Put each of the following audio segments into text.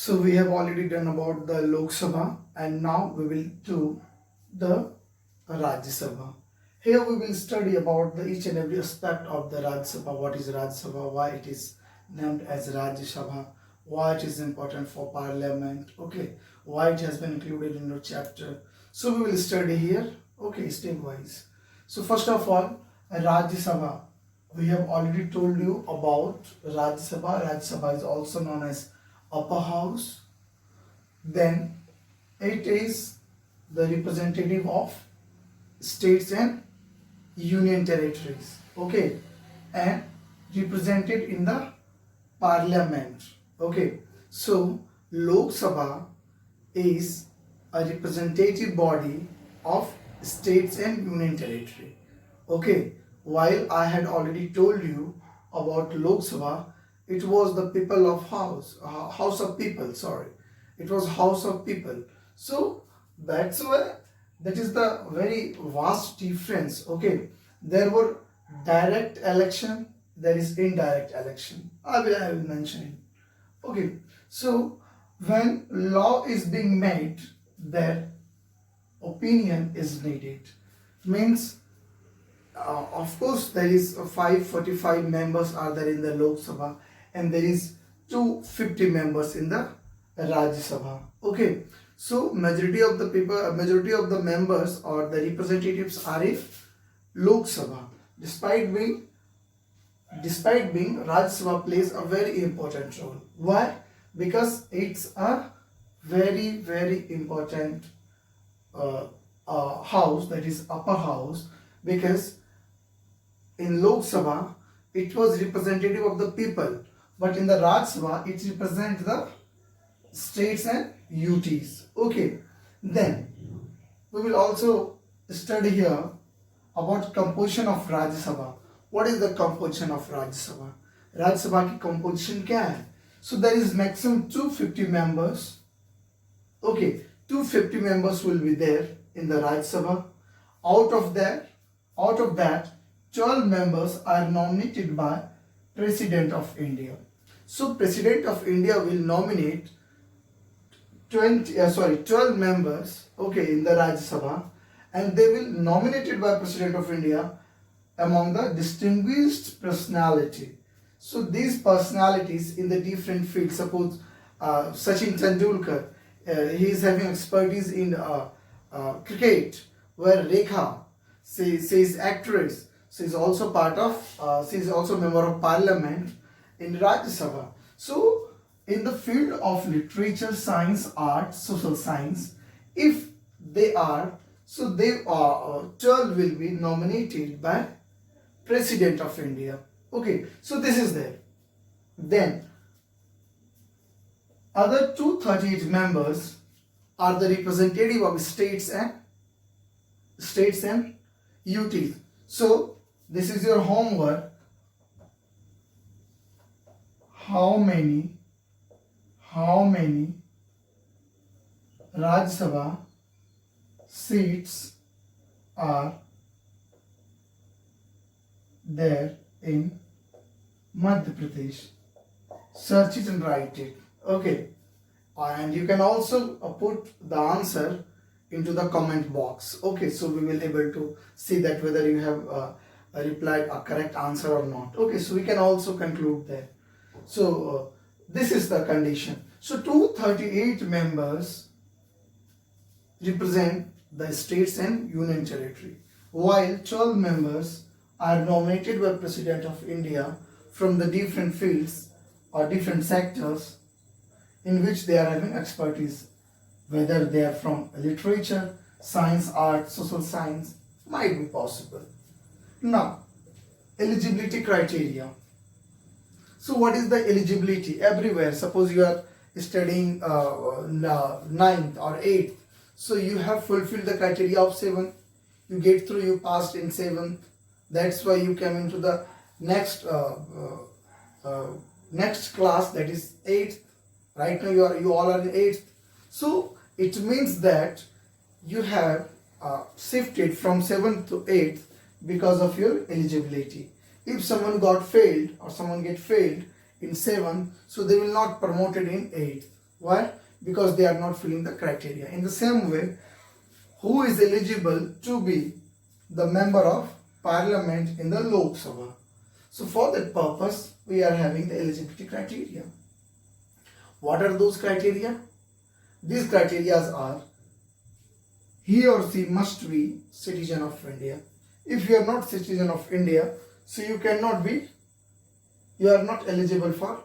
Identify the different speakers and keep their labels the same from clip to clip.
Speaker 1: So we have already done about the Lok Sabha and now we will do the Rajya-Sabha. Here we will study about the each and every aspect of the Rajya-Sabha. What is Rajya-Sabha, why it is named as Rajya-Sabha, why it is important for parliament, okay, why it has been included in the chapter. So we will study here, okay, step wise. So first of all, Rajya-Sabha. We have already told you about Rajya-Sabha. Rajya-Sabha is also known as upper house. Then it is the representative of states and union territories, okay, and represented in the parliament, okay. So Lok Sabha is a representative body of states and union territory, okay. While I had already told you about Lok Sabha, it was the people of house of people, sorry, it was house of people. So that's why that is the very vast difference, okay. There were direct election, there is indirect election. I will mention it, okay. So when law is being made, their opinion is needed, means of course there is 545 members are there in the Lok Sabha and there is 250 members in the Rajya Sabha, okay. So majority of the people, majority of the members or the representatives are in Lok Sabha. Despite being Rajya Sabha plays a very important role. Why? Because it's a very important house, that is upper house, because in Lok Sabha it was representative of the people, but in the Rajya Sabha it represents the states and UTs, okay. Then we will also study here about composition of Rajya Sabha. What is the composition of Rajya Sabha? Rajya Sabha की composition क्या है? So there is maximum 250 members, okay. 250 members will be there in the Rajya Sabha. Out of that 12 members are nominated by President of India. So President of India will nominate 12 members, okay, in the Rajya Sabha, and they will nominated by President of India among the distinguished personality. So these personalities in the different fields, suppose Sachin Tendulkar, he is having expertise in cricket, where Rekha, she is actress, she is also part of, she is also member of parliament in Rajya Sabha. So in the field of literature, science, art, social science, if they are, so they are 12 will be nominated by President of India, okay. So this is there. Then other 238 members are the representative of states and UTs. So this is your homework. How many Rajya Sabha seats are there in Madhya Pradesh? Search it and write it, okay. And you can also put the answer into the comment box, okay. So we will able to see that whether you have replied a correct answer or not, okay. So we can also conclude there. So this is the condition. So 238 members represent the states and union territory, while 12 members are nominated by President of India from the different fields or different sectors in which they are having expertise, whether they are from literature, science, art, social science, might be possible. Now, eligibility criteria. So what is the eligibility? Everywhere, suppose you are studying 9th or 8th, so you have fulfilled the criteria of 7th, you get through, you passed in 7th, that's why you came into the next next class, that is 8th. Right now you all are in 8th. So it means that you have shifted from 7th to 8th because of your eligibility. If someone got failed or someone get failed in 7th, so they will not promoted in 8th. Why? Because they are not filling the criteria. In the same way, who is eligible to be the member of parliament in the Lok Sabha? So for that purpose, we are having the eligibility criteria. What are those criteria? These criteria are: he or she must be citizen of India. If you are not citizen of India, so you are not eligible for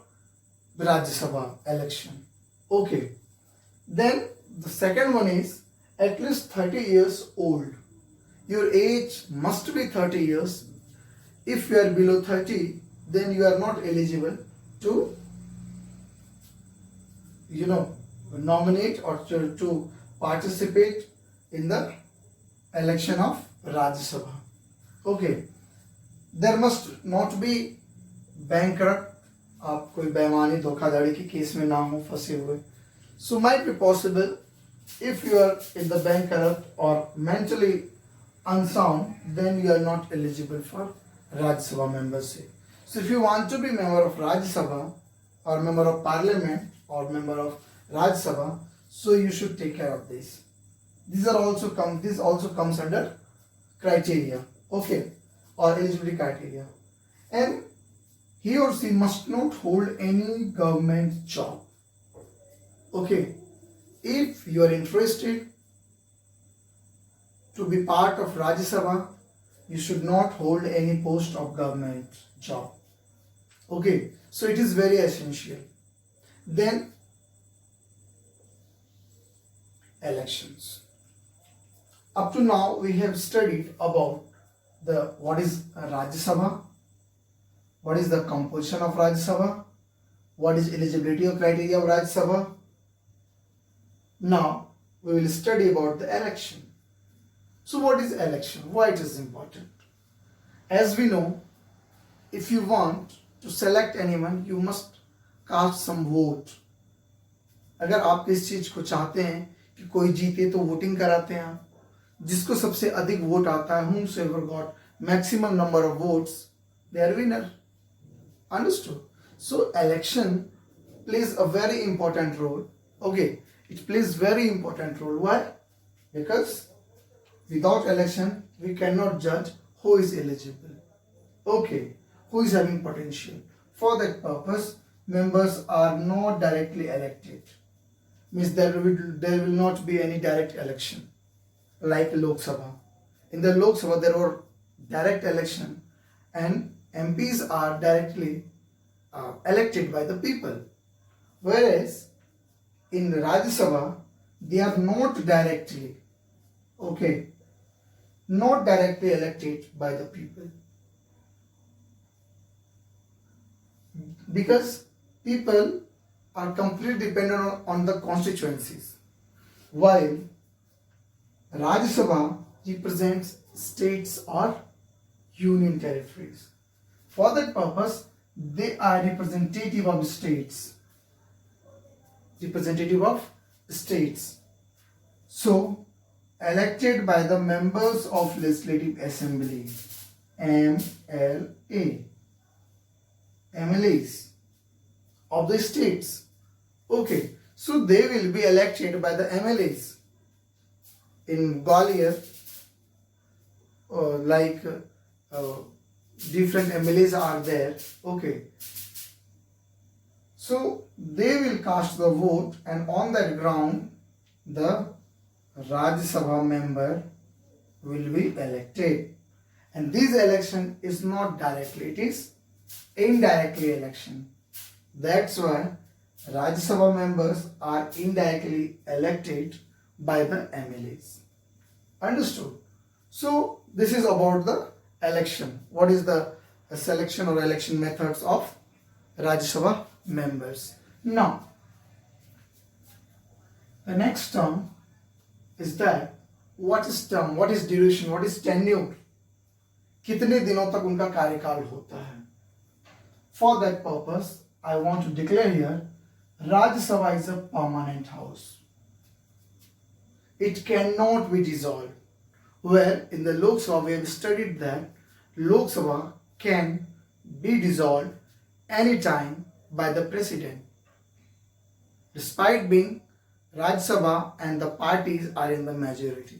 Speaker 1: the Rajya-Sabha election. Okay. Then the second one is at least 30 years old. Your age must be 30 years. If you are below 30, then you are not eligible to nominate or to participate in the election of Rajya Sabha. Okay. There must not be bankrupt. आप कोई बेईमानी धोखाधड़ी के case में ना हो फंसे हुए. So might be possible if you are in the bankrupt or mentally unsound, then you are not eligible for Rajya Sabha membership. So if you want to be member of Rajya Sabha or member of parliament or member of Rajya Sabha, so you should take care of this. This also comes under criteria, okay, or eligibility criteria. And he or she must not hold any government job. Okay, if you are interested to be part of Rajya Sabha, you should not hold any post of government job. Okay, so it is very essential. Then elections. Up to now we have studied about what is Rajya Sabha, what is the composition of Rajya Sabha, what is eligibility of criteria of Rajya Sabha. Now we will study about the election. So what is election? Why it is important? As we know, if you want to select anyone, you must cast some vote. अगर आप किस चीज को चाहते हैं कि कोई जीते तो वोटिंग कराते हैं आप. जिसको सबसे अधिक वोट आता है, whomsoever got maximum number of votes, they are winner. Understood? So election plays a very important role. Okay, it plays very important role. Why? Because without election we cannot judge who is eligible. Okay, who is having potential. For that purpose, members are not directly elected. Means there will not be any direct election like Lok Sabha. In the Lok Sabha there were direct election and MPs are directly elected by the people. Whereas in Rajya Sabha they are not directly elected by the people. Because people are completely dependent on the constituencies, while Rajya Sabha represents states or union territories. For that purpose, they are representative of states. So, elected by the members of Legislative Assembly, MLAs of the states. Okay, so they will be elected by the MLAs. In Gwalior, different MLAs are there. Okay, so they will cast the vote, and on that ground the Rajya Sabha member will be elected. And this election is not directly, it is indirectly election. That's why Rajya Sabha members are indirectly elected by the MLAs. Understood? So this is about the election. What is the selection or election methods of Rajya Sabha members? Now, the next term is that what is term, what is duration, what is tenure? कितने दिनों तक उनका कार्यकाल होता है? For that purpose, I want to declare here, Rajya Sabha is a permanent house. It cannot be dissolved. Where in the Lok Sabha we have studied that Lok Sabha can be dissolved anytime by the president. despite being Rajya Sabha and the parties are in the majority.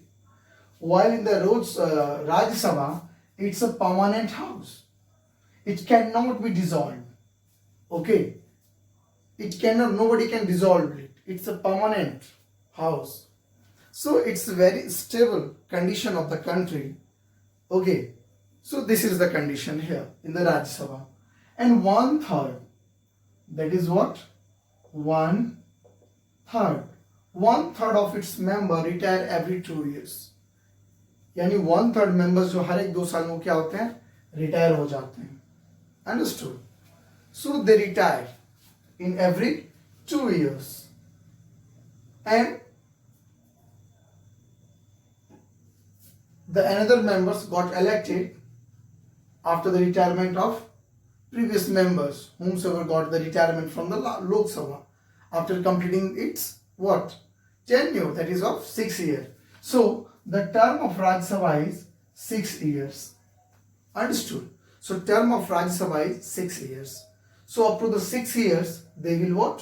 Speaker 1: While in the Rajya Sabha, it's a permanent house. It cannot be dissolved. Okay, it cannot. Nobody can dissolve it. It's a permanent house. So it's a very stable condition of the country. Okay, so this is the condition here in the Rajya Sabha. And 1/3, that is what? 1/3. 1/3 of its member retire every 2 years. यानी 1/3 members जो हर एक 2 साल में क्या होते हैं, retire हो जाते हैं. Understood? So they retire in every 2 years. And the another members got elected after the retirement of previous members, whomsoever got the retirement from the Lok Sabha after completing its what? Tenure, that is of 6 years. So the term of Rajya Sabha is 6 years. Understood? So term of Rajya Sabha is 6 years. So up to the 6 years, they will what?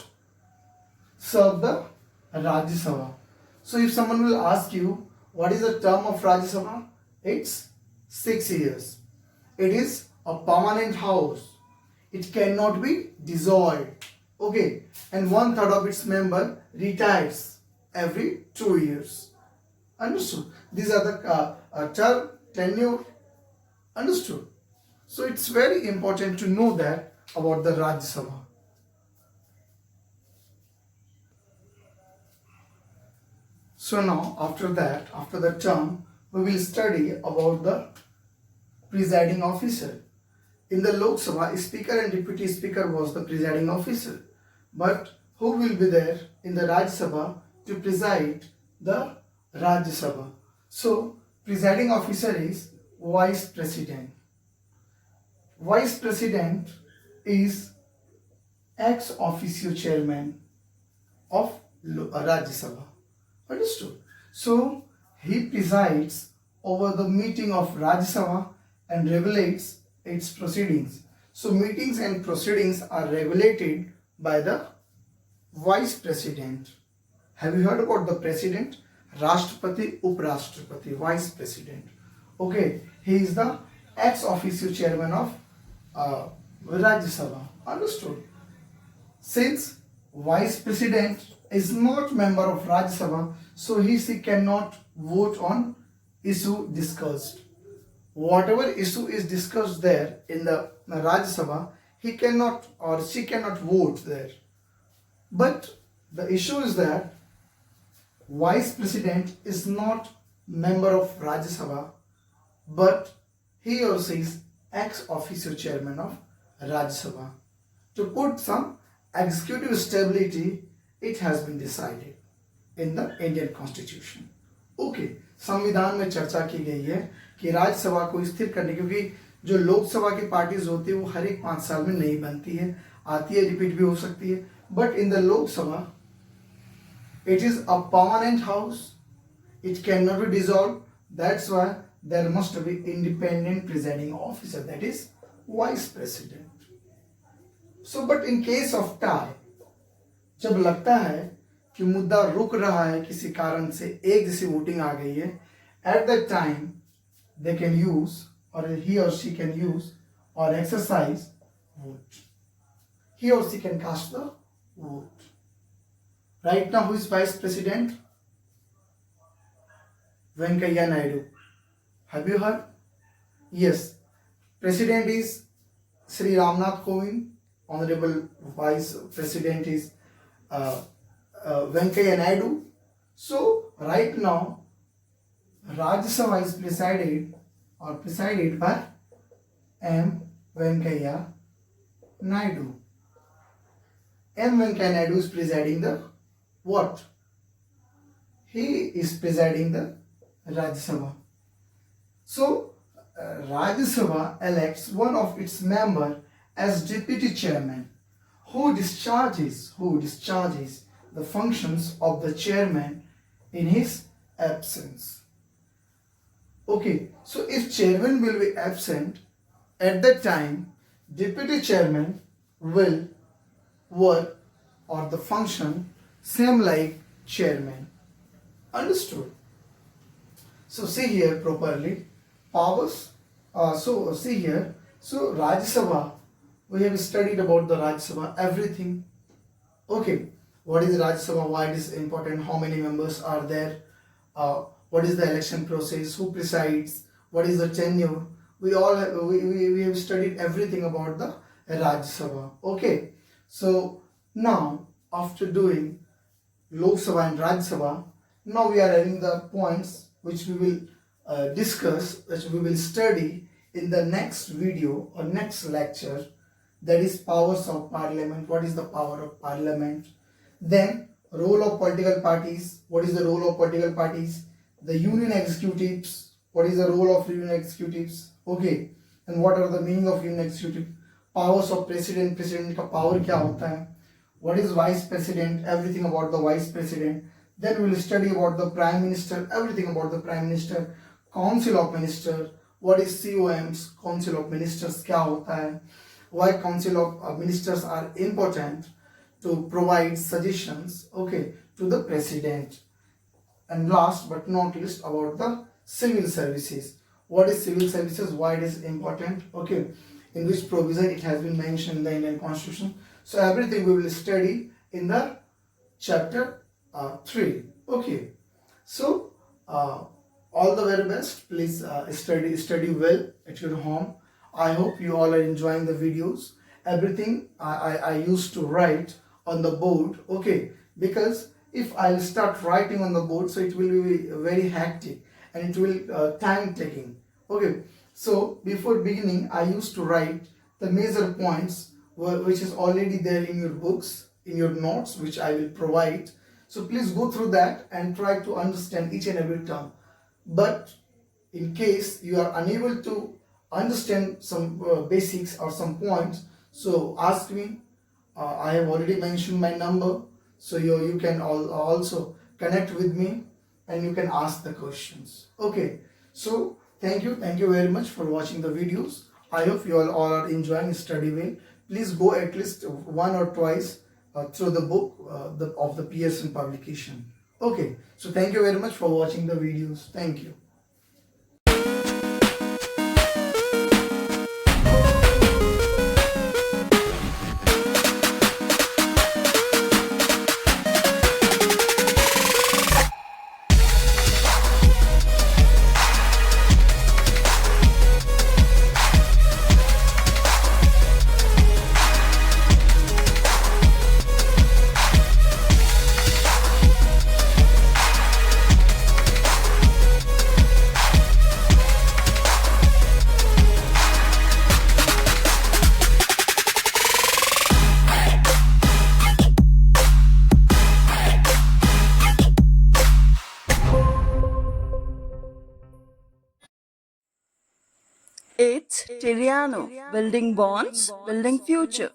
Speaker 1: Serve the Rajya Sabha. So if someone will ask you, what is the term of Rajya Sabha? It's 6 years. It is a permanent house. It cannot be dissolved. Okay. And 1/3 of its member retires every 2 years. Understood? These are the term, tenure. Understood? So it's very important to know that about the Rajya Sabha. So now after that, after the term, we will study about the presiding officer. In the Lok Sabha, Speaker and Deputy Speaker was the presiding officer. But who will be there in the Rajya Sabha to preside the Rajya Sabha? So presiding officer is Vice President. Vice President is ex officio chairman of Rajya Sabha. Understood? So he presides over the meeting of Rajya Sabha and regulates its proceedings. So meetings and proceedings are regulated by the Vice President. Have you heard about the President? Rashtrapati, Uprashtrapati, Vice President. Okay, he is the ex officio chairman of Rajya Sabha. Understood? Since Vice President is not member of Rajya Sabha, so she cannot vote on issue discussed. Whatever issue is discussed there in the Rajya Sabha, he cannot or she cannot vote there. But the issue is that Vice President is not member of Rajya Sabha, but he or she is ex officio chairman of Rajya Sabha. To put some executive stability, it has been decided in the Indian Constitution. Okay, संविधान में चर्चा की गई है कि राज्यसभा को स्थिर करने, क्योंकि जो लोकसभा की पार्टीज होती है वो हर एक 5 साल में नहीं बनती है, आती है, रिपीट भी हो सकती है. But in the Lok Sabha it is a permanent house. It cannot be dissolved. That's why there must be independent presiding officer, that is Vice President. So but in case of tie, जब लगता है कि मुद्दा रुक रहा है किसी कारण से, एक जैसी वोटिंग आ गई है, at that time they can use or he or she can use or exercise vote. He or she can cast the vote. Right now, who is Vice President? Venkaiah Naidu. Have you heard? Yes. President is Sri Ramnath Kovind. Honorable Vice President is Venkaiah Naidu. So, right now, Rajya Sabha is presided by M. Venkaiah Naidu. M. Venkaiah Naidu is presiding the what? He is presiding the Rajya Sabha. So, Rajya Sabha elects one of its members as deputy chairman, who discharges the functions of the chairman in his absence. Okay, so if chairman will be absent, at that time deputy chairman will work or the function same like chairman. Understood? So see here properly. Powers. So see here. So Rajya Sabha. We have studied about the Rajya Sabha. Everything. Okay. What is Rajya Sabha? Why it is important? How many members are there? What is the election process? Who presides? What is the tenure? We have studied everything about the Rajya Sabha. Okay. So now after doing Lok Sabha and Rajya Sabha, now we are having the points which we will discuss, which we will study in the next video or next lecture, that is powers of parliament. What is the power of parliament? Then role of political parties. What is the role of political parties? The union executives. What is the role of union executives? Okay. And what are the meaning of union executive? Powers of president. President का power क्या होता है? What is vice president? Everything about the vice president. Then we will study about the prime minister. Everything about the prime minister. Council of minister. What is COMs? Council of ministers क्या होता है? Why council of ministers are important? To provide suggestions, okay, to the president. And last but not least, about the civil services. What is civil services? Why it is important? Okay, in which provision it has been mentioned in the Indian Constitution. So everything we will study in the chapter 3. Okay, so all the very best. Please study well at your home. I hope you all are enjoying the videos. Everything I used to write on the board, okay, because if I'll start writing on the board, so it will be very hectic and it will time taking. Okay, so before beginning I used to write the major points which is already there in your books, in your notes, which I will provide. So please go through that and try to understand each and every term. But in case you are unable to understand some basics or some points, so ask me. I have already mentioned my number, so you can also connect with me and you can ask the questions. Okay, so thank you very much for watching the videos. I hope you all are enjoying study well. Please go at least one or twice through the book of the Pearson publication. Okay, so thank you very much for watching the videos. Thank you.
Speaker 2: It's Tiriano, building bonds, building future.